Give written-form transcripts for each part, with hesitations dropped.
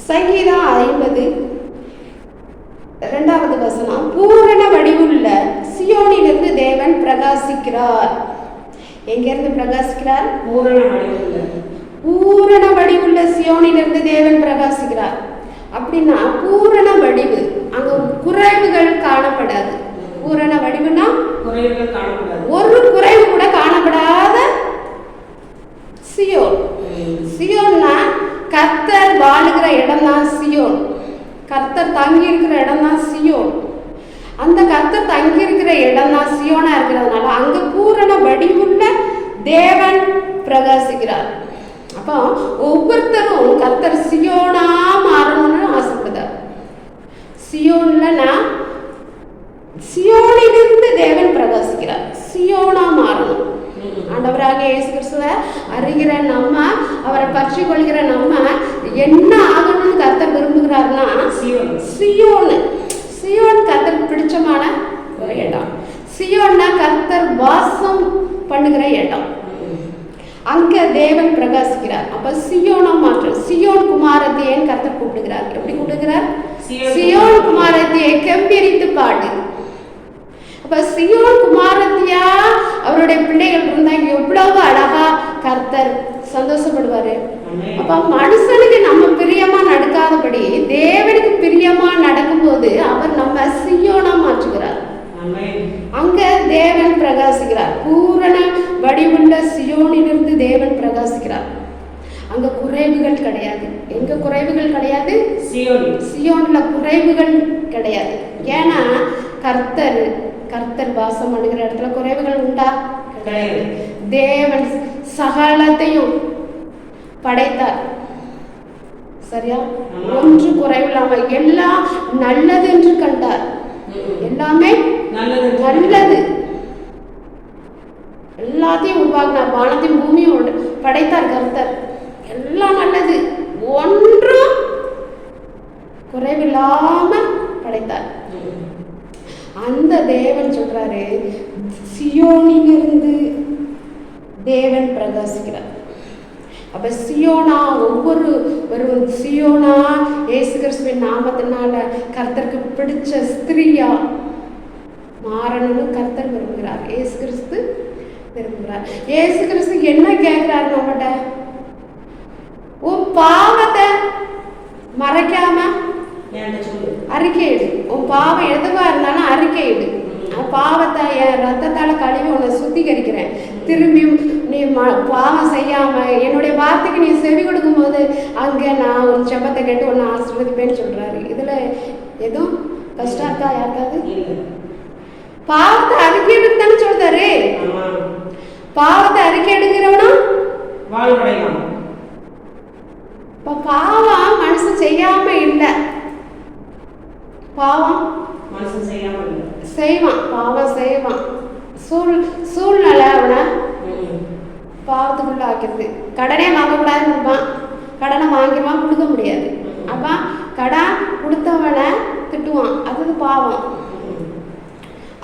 சங்கீதம் 50:2 பூரண வடிவுள்ள சியோனிலிருந்து தேவன் பிரகாசிக்கிறார். எங்கிருந்து பிரகாசிக்கிறார்? பூரண வடிவுள்ள சியோனிலிருந்து தேவன் பிரகாசிக்கிறார். அப்படின்னா பூரண வடிவு, அங்க குறைவுகள் காணப்படாது. பூரண வடிவுனா குறைவுகள் காணப்படாது, ஒரு குறைவு கூட காணப்படாத சியோன். சியோன்னா கர்த்தர் வாழுகிற இடம் தான் சியோன். கர்த்தர் தங்கி இருக்கிற இடம் தான் சியோன். அந்த கர்த்தர் தங்கி இருக்கிற இடம் தான் சியோனா இருக்கிறதுனால அங்க பூரண வடிவுள்ள தேவன் பிரகாசிக்கிறார். அப்போ ஒவ்வொருத்தரும் கர்த்தர் சியோனா மாறணும்னு ஆசைப்படுறார். சியோனிலிருந்து தேவன் பிரகாசிக்கிறார். சியோனா மாறணும். ஆண்டவராக இயேசு கிறிஸ்துவை அறிகிற நம்ம, அவரை பற்றி கொள்கிற நம்ம என்ன ஆகணும்னு கர்த்தர் விரும்புகிறார்னா சியோன் கர்த்தர் பிடிச்சமான ஒரு இடம். சியோன்னா கர்த்தர் வாசம் பண்ணுகிற இடம். அங்க தேவன் பிரகாசிக்கிறார். அப்ப சியோனா மாற்றம். சியோன் குமாரத்தியேன்னு கர்த்தர் கூப்பிடுகிறார். எப்படி கூப்பிடுகிறார்? சியோன் குமாரத்தியை கெம்பீரித்து பாடு. அப்ப சியோன் குமாரத்தியா அவருடைய பிள்ளைகள் இருந்தா எவ்வளவு அழகா கர்த்தர் சந்தோஷப்படுவாரு. அப்ப மனுஷனுக்கு நம்ம பிரியமா நடக்காதபடி தேவனுக்கு பிரியமா நடக்கும்போது அவர் நம்ம சியோனா மாற்றுகிறார். அங்க தேவன் பிரகாசிக்கிறார். பூரண வடிவுள்ள சியோனிலிருந்து தேவன் பிரகாசிக்கிறார். அங்க குறைவுகள் கிடையாது. எங்க குறைவுகள் கிடையாது? சியோன்ல குறைவுகள் கிடையாது. ஏன்னா கர்த்தர் வாசம் பண்ணுகிற இடத்துல குறைவுகள் உண்டா? கிடையாது. தேவன் சகலத்தையும் படைத்தார். சரியா? ஒன்று குறைவில்லாம எல்லாம் நல்லது என்று கண்டார். எல்லாமே நல்லது. எல்லாத்தையும் உருவாக்கினார். வானத்தையும் பூமியும் படைத்தார் கர்த்தர். எல்லாம் நல்லது, ஒன்றும் குறைவில்லாம படைத்தார். அந்த தேவன் சொல்றாரு சியோனிலிருந்து தேவன் பிரகாசிக்கிறார். அப்ப சியோனா ஒவ்வொரு சியோனா இயேசு கிறிஸ்துவின் நாமத்தினால கர்த்தருக்கு பிடிச்ச ஸ்திரீயா மாறணும்னு கர்த்தர் விரும்புகிறார். இயேசு கிறிஸ்து விரும்புகிறார். இயேசு கிறிஸ்து என்ன கேட்கிறார் நம்மகிட்ட? உன் பாவத்தை மறைக்காம அறிக்கையிடு. உன் பாவம் எதுவா இருந்தாலும் அறிக்கையிடு. பாவத்தை என் ரத்தத்தால கழுவி உன்னை சுத்திகரிக்கிறேன். திரும்பியும் நீ பாவம் செய்யாம என்னுடைய வார்த்தைக்கு நீ செவி கொடுக்கும் போது அங்க நான் ஒரு ஜெபத்தை கேட்டு உன்னை ஆசீர்வதிப்பேன்னு சொல்றாரு. இதுல எதுவும் கஷ்டம் இருக்கா யாருக்காவது? பாவத்தை அறிக்கையிடுன்னு தானே சொல்றாரு. பாவத்தை அறிக்கை எடுக்கிறவனா வாழ்வடையலாம். பாவம் மனுஷன் செய்யாம இல்லை. பாவம் மனுஷன் செய்வான். பாவம் செய்வான். சூழ்நிலை அவனை பாவத்துக்குள்ள ஆக்கிறது. கடனே வாங்கக்கூடாதுன்னு இருப்பான். கடனை வாங்கிடுவான், கொடுக்க முடியாது. அப்ப கடன் கொடுத்தவனை திட்டுவான். அது பாவம்.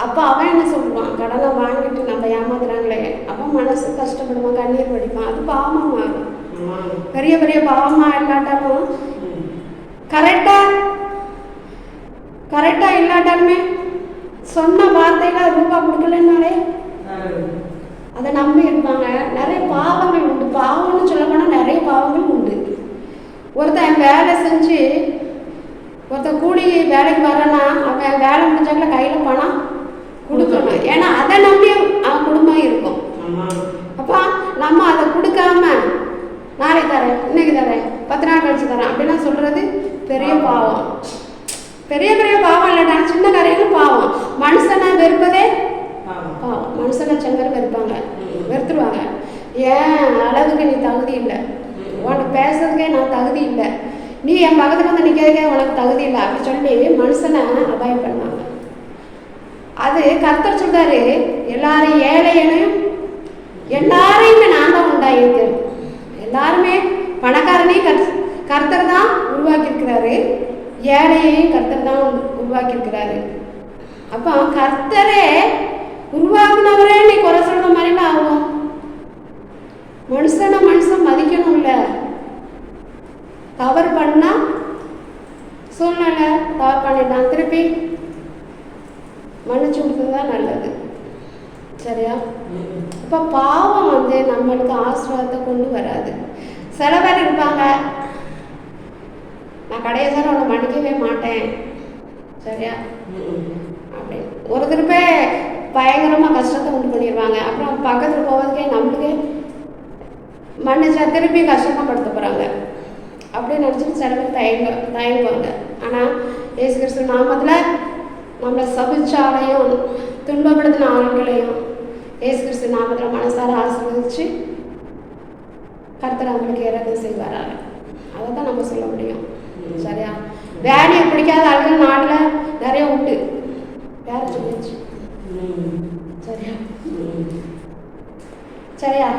அப்ப அவன் என்ன சொல்லுவான்? கடனை வாங்கிட்டு நம்ம ஏமாத்துறாங்களே. அப்ப மனசு கஷ்டப்படுவான், கண்ணீர் வடிப்பான். அது பாவமா மாறும். பெரிய பெரிய பாவமா இல்லாட்டாலும் கரெக்டா இல்லாட்டாலுமே சொன்ன வார்த்தையில ரூபா கொடுக்கலன்னாலே அதை நம்பி இருப்பாங்க. நிறைய பாவங்கள் உண்டு. பாவம்னு சொல்ல போனா நிறைய பாவங்கள் உண்டு. ஒருத்தன் வேலை செஞ்சு ஒருத்தன் கூலி வேலைக்கு வரனா அவன் வேலை முடிஞ்சாக்கல கையில பணம் கொடுக்கணும். ஏன்னா அதை நம்பி அவன் குடும்பம் இருக்கும். அப்ப நம்ம அதை கொடுக்காம நாளைக்கு தரேன், இன்னைக்கு தரேன், 10 நாள் கழிச்சு தரேன் அப்படின்னா சொல்றது பெரிய பாவம். பெரிய பாவம் இல்லைன்னா சின்ன காரியங்களும் பாவம். மனுஷனை வெறுப்பதே பாவம். மனுஷனை செங்கல் வெறுப்பாங்க, வெறுத்துருவாங்க. ஏன் அளவுக்கு நீ தகுதி இல்லை, உனக்கு பேசுறதுக்கே நான் தகுதி இல்லை, நீ என் பக்கத்துல வந்து நிற்கிறதுக்கே உனக்கு தகுதி இல்லை அப்படி சொல்லி மனுஷனை அபாயம் பண்ணுவாங்க. அது கர்த்தர் சொல்றாரு, எல்லாரையும் ஏழையனையும் எல்லாரையுமே நான் தான் உண்டாயிருக்கேன். எல்லாருமே பணக்காரனையும் கர்த்தர் தான் உருவாக்கியிருக்கிறாரு, ஏழையையும் கர்த்தர் தான் உருவாக்கியிருக்கிறாரு. அப்போ கர்த்தரே உருவாக்குனவரே நீ குறை சொல்ற மாதிரிலாம் ஆகும். மனுஷன் மதிக்கணும்ல. தவறு பண்ணா சூழ்நிலை தவறு பண்ணிட்டான், திருப்பி மன்னிச்சு கொடுத்தது நல்லது. சரியா? இப்போ பாவம் நம்மளுக்கு ஆசீர்வாதத்தை கொண்டு வராது. சில பேர் இருப்பாங்க, நான் கடைசியாக உன்னை மன்னிக்கவே மாட்டேன், சரியா அப்படின்னு ஒரு திருப்பே பயங்கரமாக கஷ்டத்தை உண்டு பண்ணிடுவாங்க. அப்புறம் பக்கத்தில் போவதுக்கே நம்மளுக்கே மன்னிச்சா திருப்பி கஷ்டமாக படுத்த போகிறாங்க அப்படின்னு நினச்சிட்டு சில பேர் தயங்குவாங்க. ஆனால் இயேசு கிறிஸ்து நாமத்தில் நம்மளை சபிச்சாலையும் துன்பப்படுத்தின ஆட்களையும் இயேசு கிறிஸ்து நாமத்தில் மனசார ஆசீர்வதிச்சு கர்த்தர் அவங்களுக்கு இறக்கம் செய்வாராங்க. அதை தான் நம்ம சொல்ல முடியும். சரியா? வேலையை பிடிக்காத ஆட்கள் நாட்டில் நிறைய உண்டு. யாரை சொல்லிச்சு? சரியா? சரியா?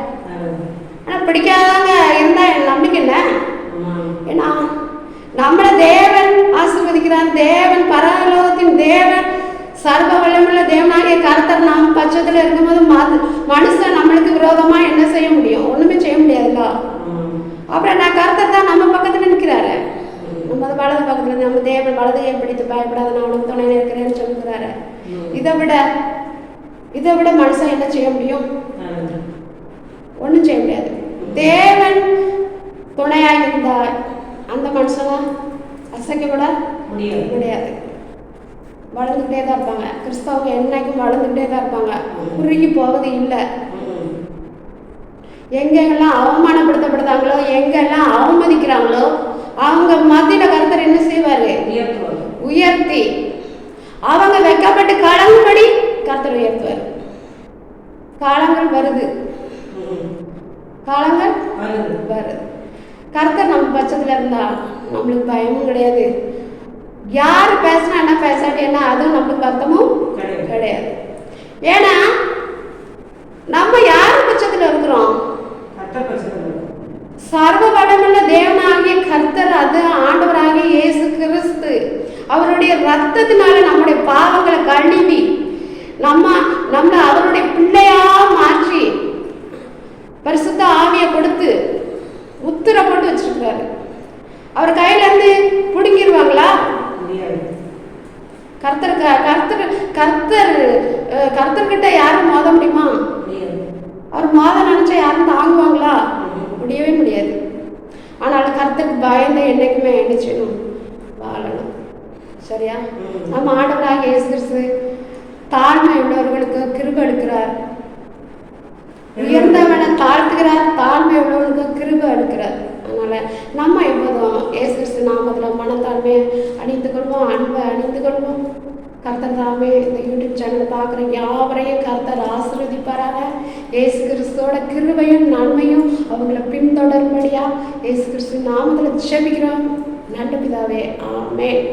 ஆனால் பிடிக்காதவங்க இருந்தால் என் நம்பிக்கை என்ன? ஏன்னா நம்மளை தேவன் ஆசீர்வதிக்கிறார். தேவன் பரலோகத்தின் தேவன் சர்வ வல்லமுள்ள தேவனாகிய கர்த்தர் நாம் பட்சத்தில் இருக்கும்போது மனுஷன் நம்மளுக்கு விரோதமா என்ன செய்ய முடியும்? ஒண்ணுமே செய்ய முடியாதுல்ல. அப்புறம் நான் கர்த்தர் தான் நம்ம பக்கத்துல நிற்கிறாரு. நம்ம வலது பக்கத்துல நம்ம தேவன் வலதையை பிடித்து பயப்படாத நான் உனக்கு துணையில இருக்கிறேன்னு சொல்லுகிறாரு. இதை விட மனுஷன் என்ன செய்ய முடியும்? ஒன்றும் செய்ய முடியாது. தேவன் துணையாக இருந்தால் அந்த மனுஷனை அசைக்க கூட முடியாது. வளர்ந்துக்கிட்டே தான் இருப்பாங்க. கிறிஸ்தவங்க என்னைக்கும் வளர்ந்துக்கிட்டே தான் இருப்பாங்க. குறுகி போவது இல்லை. எங்கெல்லாம் அவமானப்படுத்தப்படுறாங்களோ, எங்கெல்லாம் அவமதிக்கிறாங்களோ அவங்க மத்தியில கர்த்தர் என்ன செய்வாரு? உயர்த்தி அவங்க வெக்கப்பட்டு கலங்கும்படி கர்த்தர் உயர்த்துவார். காலங்கள் வருது, காலங்கள் வருது. கர்த்தர் நம்ம பட்சத்துல இருந்தா நம்மளுக்கு பயமும் கிடையாது. யாரு பேசினா என்ன பேசாட்டி என்ன அதுவும் நம்மளுக்கு அர்த்தமும் கிடையாது. ஏன்னா நம்ம யாரு பட்சத்துல இருக்கிறோம்? சர்வ வல்லமையுள்ள தேவனாகிய கர்த்தர், அது ஆண்டவராகிய இயேசு கிறிஸ்து அவருடைய ரத்தத்தினால நம்முடைய பாவங்களை கழுவி நம்மளை அவருடைய பிள்ளையா மாற்றி பரிசுத்த ஆவியை கொடுத்து முத்திரை போட்டு வச்சிருக்கிறாரு. அவர் கையில இருந்து பிடுங்கிடுவாங்களா? கர்த்தர்கிட்ட யாரும் மோத முடியுமா? அவர் மோத நினைச்சா யாரும் தாங்குவாங்களா? முடியவே முடியாது. ஆனால் கர்த்தருக்கு பயந்து என்னைக்குமே என்ன செய்யணும்? வாழணும். சரியா? நம்ம ஆண்டவராகிய இயேசு கிறிஸ்து தாழ்மை உள்ளவர்களுக்கு கிருபை எடுக்கிறார், உயர்ந்தவனை தாழ்த்துகிறார், தாழ்மை உள்ளவர்களுக்கு கிருபை எடுக்கிறார். அதனால நம்ம எப்போதும் இயேசு கிறிஸ்து நாமத்தில் மனத்தாழ்மையை அணிந்து கொள்வோம், அன்பை அணிந்து கொள்வோம். கர்த்தர் தாமே இந்த யூடியூப் சேனலை பார்க்குற யாவரையும் கர்த்தர் ஆசீர்வதிப்பாராக. இயேசு கிறிஸ்துவோட கிருபையும் நன்மையும் அவங்கள பின்தொடரும்படியா இயேசு கிறிஸ்து நாமத்தில் ஜெபிக்கிறோம். நல்ல பிதாவே, ஆமென்.